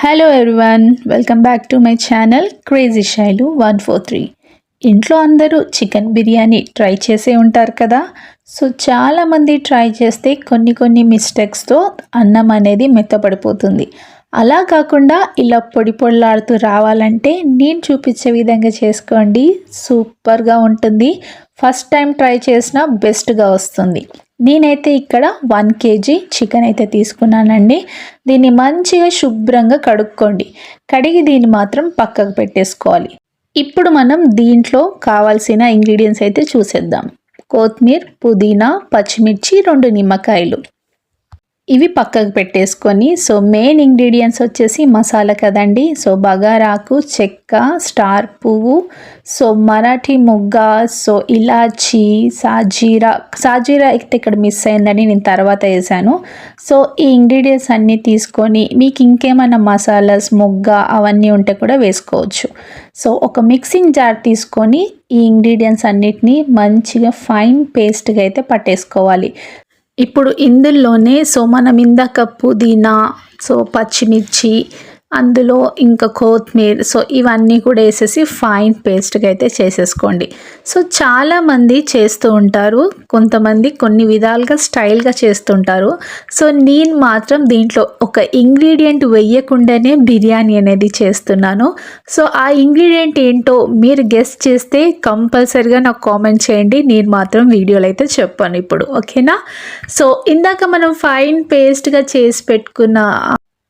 Hello everyone, welcome back to my channel crazy Shailu 143. ఇంట్లో అందరూ chicken biryani try చేసే ఉంటారు కదా. సో చాలామంది ట్రై చేస్తే కొన్ని మిస్టేక్స్తో అన్నం అనేది మెత్తపడిపోతుంది. అలా కాకుండా ఇలా పొడి పొడిలాడుతూ రావాలంటే నేను చూపించే విధంగా చేసుకోండి, సూపర్గా ఉంటుంది. ఫస్ట్ టైం ట్రై చేసినా బెస్ట్గా వస్తుంది. నేనైతే ఇక్కడ 1 kg చికెన్ అయితే తీసుకున్నానండి. దీన్ని మంచిగా శుభ్రంగా కడుక్కోండి. కడిగి దీన్ని మాత్రం పక్కకు పెట్టేసుకోవాలి. ఇప్పుడు మనం దీంట్లో కావాల్సిన ఇంగ్రీడియంట్స్ అయితే చూసేద్దాం. కొత్తిమీర, పుదీనా, పచ్చిమిర్చి, 2 నిమ్మకాయలు ఇవి పక్కకు పెట్టేసుకొని, సో మెయిన్ ఇంగ్రీడియంట్స్ వచ్చేసి మసాలా కదండి. సో బగారాకు, చెక్క, స్టార్ పువ్వు, సో మరాఠీ మొగ్గ, సో ఇలాచీ, సాజీరా అయితే ఇక్కడ మిస్ అయిందని నేను తర్వాత వేసాను. సో ఈ ఇంగ్రీడియంట్స్ అన్నీ తీసుకొని మీకు ఇంకేమైనా మసాలాస్ మొగ్గ అవన్నీ ఉంటే కూడా వేసుకోవచ్చు. సో ఒక మిక్సింగ్ జార్ తీసుకొని ఈ ఇంగ్రీడియంట్స్ అన్నిటినీ మంచిగా ఫైన్ పేస్ట్గా అయితే పట్టేసుకోవాలి. ఇప్పుడు ఇందులోనే సో మనం ఇందాక పుదీనా, సో పచ్చిమిర్చి, అందులో ఇంకా కొత్తిమీర, సో ఇవన్నీ కూడా వేసేసి ఫైన్ పేస్ట్గా అయితే చేసేసుకోండి. సో చాలామంది చేస్తూ ఉంటారు, కొంతమంది కొన్ని విధాలుగా స్టైల్గా చేస్తుంటారు. సో నేను మాత్రం దీంట్లో ఒక ఇంగ్రీడియంట్ వేయకుండానే బిర్యానీ అనేది చేస్తున్నాను. సో ఆ ఇంగ్రీడియంట్ ఏంటో మీరు గెస్ట్ చేస్తే కంపల్సరీగా నాకు కామెంట్ చేయండి. నేను మాత్రం వీడియోలో అయితే చెప్పాను ఇప్పుడు, ఓకేనా. సో ఇందాక మనం ఫైన్ పేస్ట్గా చేసి పెట్టుకున్న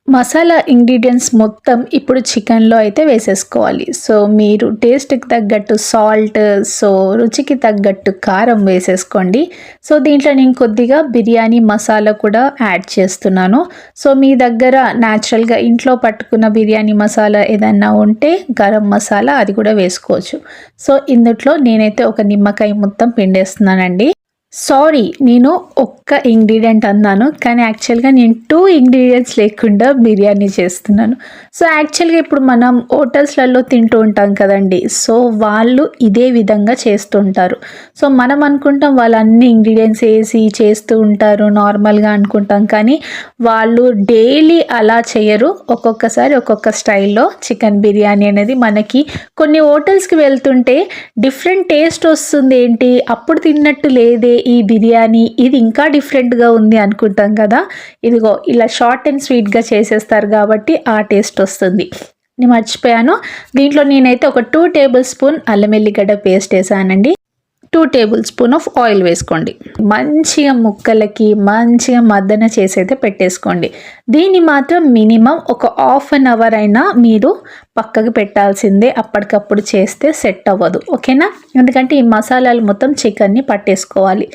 మసాలా ఇంగ్రీడియంట్స్ మొత్తం ఇప్పుడు చికెన్లో అయితే వేసేసుకోవాలి. సో మీరు టేస్ట్కి తగ్గట్టు సాల్ట్, సో రుచికి తగ్గట్టు కారం వేసేసుకోండి. సో దీంట్లో నేను కొద్దిగా బిర్యానీ మసాలా కూడా యాడ్ చేస్తున్నాను. సో మీ దగ్గర న్యాచురల్గా ఇంట్లో పట్టుకున్న బిర్యానీ మసాలా ఏదన్నా ఉంటే గరం మసాలా అది కూడా వేసుకోవచ్చు. సో ఇందులో నేనైతే ఒక నిమ్మకాయ మొత్తం పిండేస్తున్నానండి. సారీ, నేను ఒక్క ఇంగ్రీడియంట్ అన్నాను, కానీ యాక్చువల్గా నేను 2 ఇంగ్రీడియంట్స్ లేకుండా బిర్యానీ చేస్తున్నాను. సో యాక్చువల్గా ఇప్పుడు మనం హోటల్స్లలో తింటూ ఉంటాం కదండి. సో వాళ్ళు ఇదే విధంగా చేస్తుంటారు. సో మనం అనుకుంటాం వాళ్ళు అన్ని ఇంగ్రీడియంట్స్ వేసి చేస్తూ ఉంటారు నార్మల్గా అనుకుంటాం, కానీ వాళ్ళు డైలీ అలా చేయరు. ఒక్కొక్కసారి ఒక్కొక్క స్టైల్లో చికెన్ బిర్యానీ అనేది మనకి కొన్ని హోటల్స్కి వెళ్తుంటే డిఫరెంట్ టేస్ట్ వస్తుంది. ఏంటి అప్పుడు తిన్నట్టు లేదే ఈ బిర్యానీ, ఇది ఇంకా డిఫరెంట్గా ఉంది అనుకుంటాం కదా. ఇదిగో ఇలా షార్ట్ అండ్ స్వీట్గా చేసేస్తారు కాబట్టి ఆ టేస్ట్ వస్తుంది. నేను మర్చిపోయాను, దీంట్లో నేనైతే ఒక 2 టేబుల్ స్పూన్ అల్లం వెల్లిగడ్డ పేస్ట్ వేసానండి. 2 టేబుల్ స్పూన్ ఆఫ్ ఆయిల్ వేసుకోండి. మంచిగా ముక్కలకి మంచిగా మద్దన చేసి అయితే పెట్టేసుకోండి. దీన్ని మాత్రం మినిమం ఒక ½ an hour అయినా మీరు పక్కకు పెట్టాల్సిందే. అప్పటికప్పుడు చేస్తే సెట్ అవ్వదు, ఓకేనా. ఎందుకంటే ఈ మసాలాలు మొత్తం చికెన్ని పట్టేసుకోవాలి.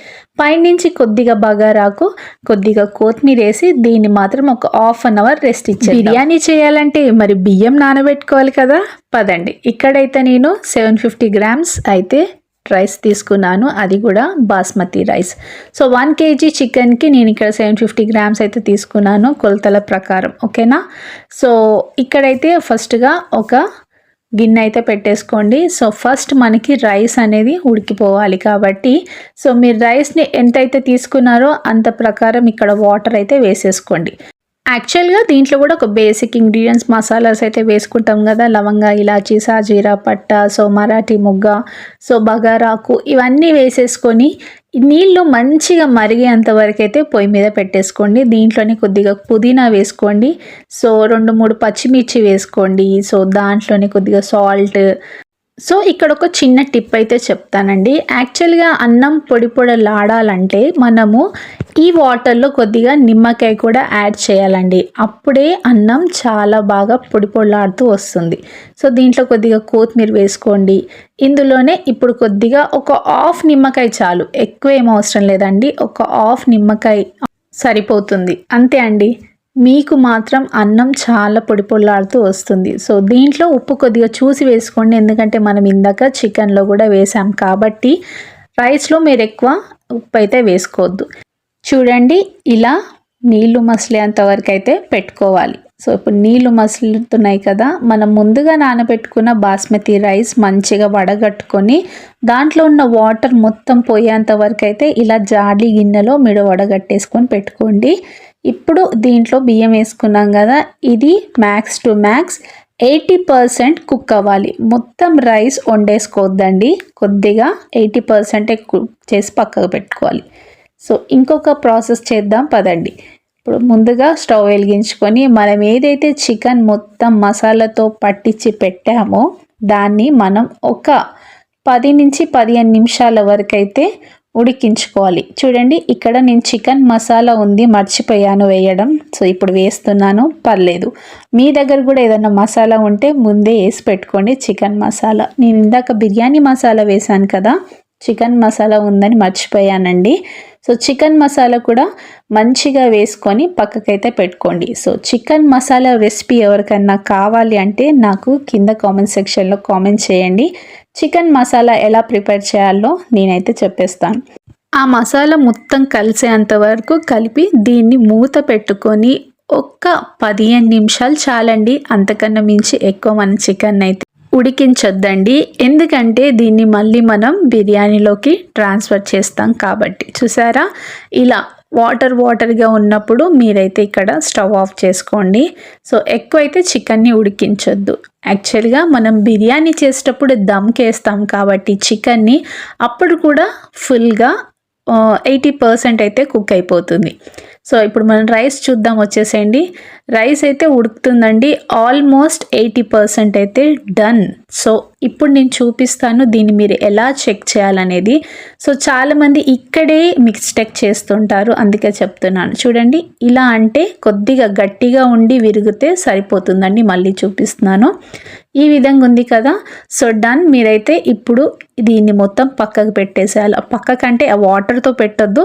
పైనుంచి కొద్దిగా బగారాకు, కొద్దిగా కొత్తిమీర వేసి దీన్ని మాత్రం ఒక ½ an hour రెస్ట్ ఇచ్చేది. బిర్యానీ చేయాలంటే మరి బియ్యం నానబెట్టుకోవాలి కదా. పదండి, ఇక్కడైతే నేను 750 grams అయితే రైస్ తీసుకున్నాను, అది కూడా బాస్మతి రైస్. సో 1 kg చికెన్కి నేను ఇక్కడ 750 grams అయితే తీసుకున్నాను కొలతల ప్రకారం, ఓకేనా. సో ఇక్కడైతే ఫస్ట్గా ఒక గిన్నె అయితే పెట్టేసుకోండి. సో ఫస్ట్ మనకి రైస్ అనేది ఉడికిపోవాలి కాబట్టి సో మీరు రైస్ని ఎంతైతే తీసుకున్నారో అంత ప్రకారం ఇక్కడ వాటర్ అయితే వేసేసుకోండి. యాక్చువల్గా దీంట్లో కూడా ఒక బేసిక్ ఇంగ్రీడియంట్స్ మసాలాస్ అయితే వేసుకుంటాం కదా, లవంగా, ఇలాచీ, సాజీరా, పట్ట, సో మరాఠీ మొగ్గ, సో బగారాకు, ఇవన్నీ వేసేసుకొని నీళ్ళు మంచిగా మరిగేంత వరకు అయితే పొయ్యి మీద పెట్టేసుకోండి. దీంట్లోనే కొద్దిగా పుదీనా వేసుకోండి, సో 2-3 పచ్చిమిర్చి వేసుకోండి, సో దాంట్లోనే కొద్దిగా సాల్ట్. సో ఇక్కడ ఒక చిన్న టిప్ అయితే చెప్తానండి. యాక్చువల్గా అన్నం పొడి పొడలాడాలంటే మనము ఈ వాటర్లో కొద్దిగా నిమ్మకాయ కూడా యాడ్ చేయాలండి. అప్పుడే అన్నం చాలా బాగా పొడి పొడలాడుతూ వస్తుంది. సో దీంట్లో కొద్దిగా కొత్తిమీర వేసుకోండి. ఇందులోనే ఇప్పుడు కొద్దిగా ఒక ½ నిమ్మకాయ చాలు, ఎక్కువ ఏం అవసరం లేదండి. ఒక ½ నిమ్మకాయ సరిపోతుంది, అంతే అండి. మీకు మాత్రం అన్నం చాలా పొడి పొడిలాడుతూ వస్తుంది. సో దీంట్లో ఉప్పు కొద్దిగా చూసి వేసుకోండి, ఎందుకంటే మనం ఇందాక చికెన్లో కూడా వేసాం కాబట్టి రైస్లో మీరు ఎక్కువ ఉప్పు అయితే వేసుకోవద్దు. చూడండి, ఇలా నీళ్లు మసిలేంత వరకు అయితే పెట్టుకోవాలి. సో ఇప్పుడు నీళ్లు మసులుతున్నాయి కదా, మనం ముందుగా నానబెట్టుకున్న బాస్మతి రైస్ మంచిగా వడగట్టుకొని దాంట్లో ఉన్న వాటర్ మొత్తం పోయేంత వరకు అయితే ఇలా జాడి గిన్నెలో మీరు వడగట్టేసుకొని పెట్టుకోండి. ఇప్పుడు దీంట్లో బియ్యం వేసుకున్నాం కదా, ఇది మ్యాక్స్ టు మ్యాక్స్ 80% కుక్ అవ్వాలి. మొత్తం రైస్ వండేసుకోవద్దండి, కొద్దిగా 80% కుక్ చేసి పక్కకు పెట్టుకోవాలి. సో ఇంకొక ప్రాసెస్ చేద్దాం పదండి. ఇప్పుడు ముందుగా స్టవ్ వెలిగించుకొని మనం ఏదైతే చికెన్ మొత్తం మసాలాతో పట్టించి పెట్టామో దాన్ని మనం ఒక 10 నుంచి 15 నిమిషాల వరకు అయితే ఉడికించుకోవాలి. చూడండి, ఇక్కడ నేను చికెన్ మసాలా ఉంది, మర్చిపోయాను వేయడం. సో ఇప్పుడు వేస్తున్నాను, పర్లేదు. మీ దగ్గర కూడా ఏదైనా మసాలా ఉంటే ముందే వేసి పెట్టుకోండి. చికెన్ మసాలా నేను ఇందాక బిర్యానీ మసాలా వేశాను కదా, చికెన్ మసాలా ఉందని మర్చిపోయానండి. సో చికెన్ మసాలా కూడా మంచిగా వేసుకొని పక్కకైతే పెట్టుకోండి. సో చికెన్ మసాలా రెసిపీ ఎవరికన్నా కావాలి అంటే నాకు కింద కామెంట్ సెక్షన్లో కామెంట్ చేయండి. చికెన్ మసాలా ఎలా ప్రిపేర్ చేయాలో నేనైతే చెప్పేస్తాను. ఆ మసాలా మొత్తం కలిసేంత వరకు కలిపి దీన్ని మూత పెట్టుకొని ఒక్క 15 నిమిషాలు చాలండి. అంతకన్నా మించి ఎక్కువ మన చికెన్ అయితే ఉడికించొద్దండి, ఎందుకంటే దీన్ని మళ్ళీ మనం బిర్యానీలోకి ట్రాన్స్ఫర్ చేస్తాం కాబట్టి. చూసారా, ఇలా వాటర్గా ఉన్నప్పుడు మీరైతే ఇక్కడ స్టవ్ ఆఫ్ చేసుకోండి. సో ఎక్కువైతే చికెన్ని ఉడికించొద్దు. యాక్చువల్గా మనం బిర్యానీ చేసేటప్పుడు దమ్కి వేస్తాం కాబట్టి చికెన్ని అప్పుడు కూడా ఫుల్గా 80% అయితే కుక్ అయిపోతుంది. సో ఇప్పుడు మనం రైస్ చూద్దాం, వచ్చేసేయండి. రైస్ అయితే ఉడుకుతుందండి, ఆల్మోస్ట్ 80% అయితే డన్. సో ఇప్పుడు నేను చూపిస్తాను దీన్ని మీరు ఎలా చెక్ చేయాలనేది. సో చాలామంది ఇక్కడే మిస్టేక్ చేస్తుంటారు, అందుకే చెప్తున్నాను. చూడండి, ఇలా అంటే కొద్దిగా గట్టిగా ఉండి విరిగితే సరిపోతుందండి. మళ్ళీ చూపిస్తున్నాను, ఈ విధంగా ఉంది కదా. So done. మీరైతే ఇప్పుడు దీన్ని మొత్తం పక్కకు పెట్టేసేయాలి. పక్కకంటే ఆ వాటర్తో పెట్టొద్దు,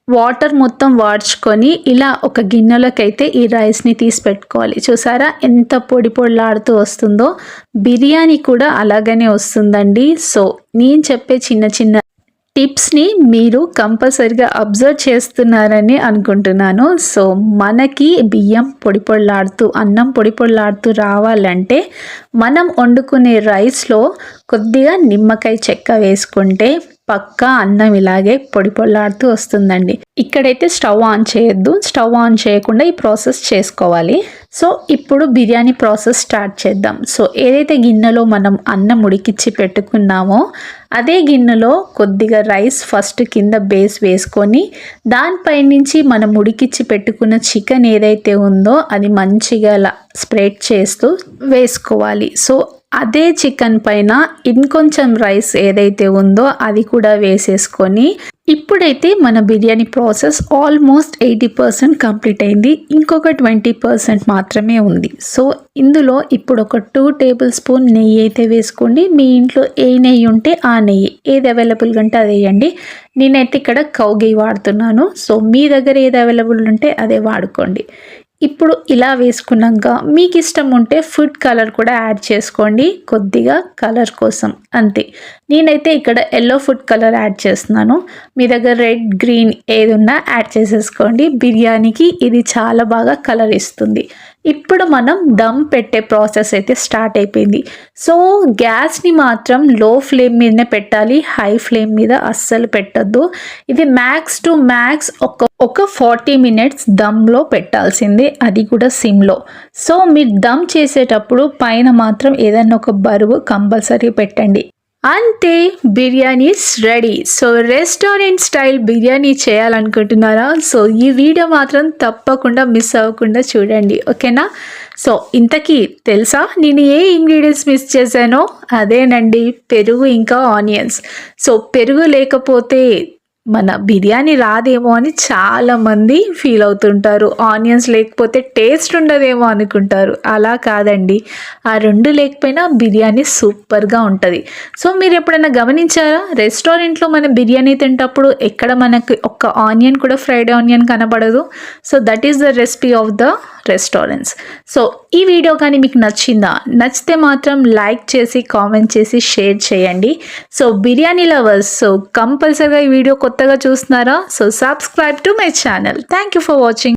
వాటర్ మొత్తం వాడ్చుకొని ఇలా ఒక గిన్నెలోకైతే ఈ రైస్ని తీసి పెట్టుకోవాలి. చూసారా ఎంత పొడి పొడిలాడుతూ వస్తుందో, బిర్యానీ కూడా అలాగనే వస్తుందండి. సో నేను చెప్పే చిన్న చిన్న టిప్స్ని మీరు కంపల్సరిగా అబ్జర్వ్ చేస్తున్నారని అనుకుంటున్నాను. సో మనకి బియ్యం పొడి పొడిలాడుతూ, అన్నం పొడి పొడిలాడుతూ రావాలంటే మనం వండుకునే రైస్లో కొద్దిగా నిమ్మకాయ చెక్క వేసుకుంటే పక్కా అన్నం ఇలాగే పొడి పొడిలాడుతూ వస్తుందండి. ఇక్కడైతే స్టవ్ ఆన్ చేయొద్దు, స్టవ్ ఆన్ చేయకుండా ఈ ప్రాసెస్ చేసుకోవాలి. సో ఇప్పుడు బిర్యానీ ప్రాసెస్ స్టార్ట్ చేద్దాం. సో ఏదైతే గిన్నెలో మనం అన్నం ఉడికిచ్చి పెట్టుకున్నామో అదే గిన్నెలో కొద్దిగా రైస్ ఫస్ట్ కింద బేస్ వేసుకొని దానిపై నుంచి మనం ఉడికిచ్చి పెట్టుకున్న చికెన్ ఏదైతే ఉందో అది మంచిగా స్ప్రెడ్ చేస్తూ వేసుకోవాలి. సో అదే చికెన్ పైన ఇంకొంచెం రైస్ ఏదైతే ఉందో అది కూడా వేసేసుకొని ఇప్పుడైతే మన బిర్యానీ ప్రాసెస్ ఆల్మోస్ట్ 80% కంప్లీట్ అయింది. ఇంకొక 20% మాత్రమే ఉంది. సో ఇందులో ఇప్పుడు ఒక 2 టేబుల్ స్పూన్ నెయ్యి అయితే వేసుకోండి. మీ ఇంట్లో ఏ నెయ్యి ఉంటే ఆ నెయ్యి, ఏది అవైలబుల్గా ఉంటే అది వేయండి. నేనైతే ఇక్కడ కౌ ఘీ వాడుతున్నాను. సో మీ దగ్గర ఏది అవైలబుల్ ఉంటే అదే వాడుకోండి. ఇప్పుడు ఇలా వేసుకున్నాక మీకు ఇష్టం ఉంటే ఫుడ్ కలర్ కూడా యాడ్ చేసుకోండి, కొద్దిగా కలర్ కోసం, అంతే. నేనైతే ఇక్కడ ఎల్లో ఫుడ్ కలర్ యాడ్ చేస్తున్నాను. మీ దగ్గర రెడ్, గ్రీన్ ఏది ఉన్నా యాడ్ చేసేసుకోండి. బిర్యానీకి ఇది చాలా బాగా కలర్ ఇస్తుంది. ఇప్పుడు మనం దమ్ పెట్టే ప్రాసెస్ అయితే స్టార్ట్ అయిపోయింది. సో గ్యాస్ని మాత్రం లో ఫ్లేమ్ మీదనే పెట్టాలి, హై ఫ్లేమ్ మీద అస్సలు పెట్టద్దు. ఇది మ్యాక్స్ టు మ్యాక్స్ ఒక 40 మినిట్స్ దమ్లో పెట్టాల్సిందే, అది కూడా సిమ్లో. సో మీరు దమ్ చేసేటప్పుడు పైన మాత్రం ఏదైనా ఒక బరువు కంపల్సరీ పెట్టండి. అంతే, biryani ready. So restaurant style biryani చేయాలనుకుంటున్నారా? సో ఈ వీడియో మాత్రం తప్పకుండా మిస్ అవ్వకుండా చూడండి, ఓకేనా? సో ఇంతకీ తెలుసా నేను ఏ ఇంగ్రీడియంట్స్ మిస్ చేశానో? అదేనండి, పెరుగు ఇంకా ఆనియన్స్. సో పెరుగు లేకపోతే మన బిర్యానీ రాదేమో అని చాలామంది ఫీల్ అవుతుంటారు. ఆనియన్స్ లేకపోతే టేస్ట్ ఉండదేమో అనుకుంటారు. అలా కాదండి, ఆ రెండు లేకపోయినా బిర్యానీ సూపర్గా ఉంటుంది. సో మీరు ఎప్పుడైనా గమనించారా, రెస్టారెంట్లో మన బిర్యానీ తింటప్పుడు ఎక్కడ మనకి ఒక్క ఆనియన్ కూడా, ఫ్రైడ్ ఆనియన్ కనబడదు. So that is the recipe of the restaurants. So ఈ వీడియో కానీ మీకు నచ్చిందా? నచ్చితే మాత్రం లైక్ చేసి, కామెంట్ చేసి, షేర్ చేయండి. సో బిర్యానీ లవర్స్, సో కంపల్సరీగా ఈ వీడియో కొత్తగా చూస్తున్నారా? So subscribe to my channel. Thank you for watching.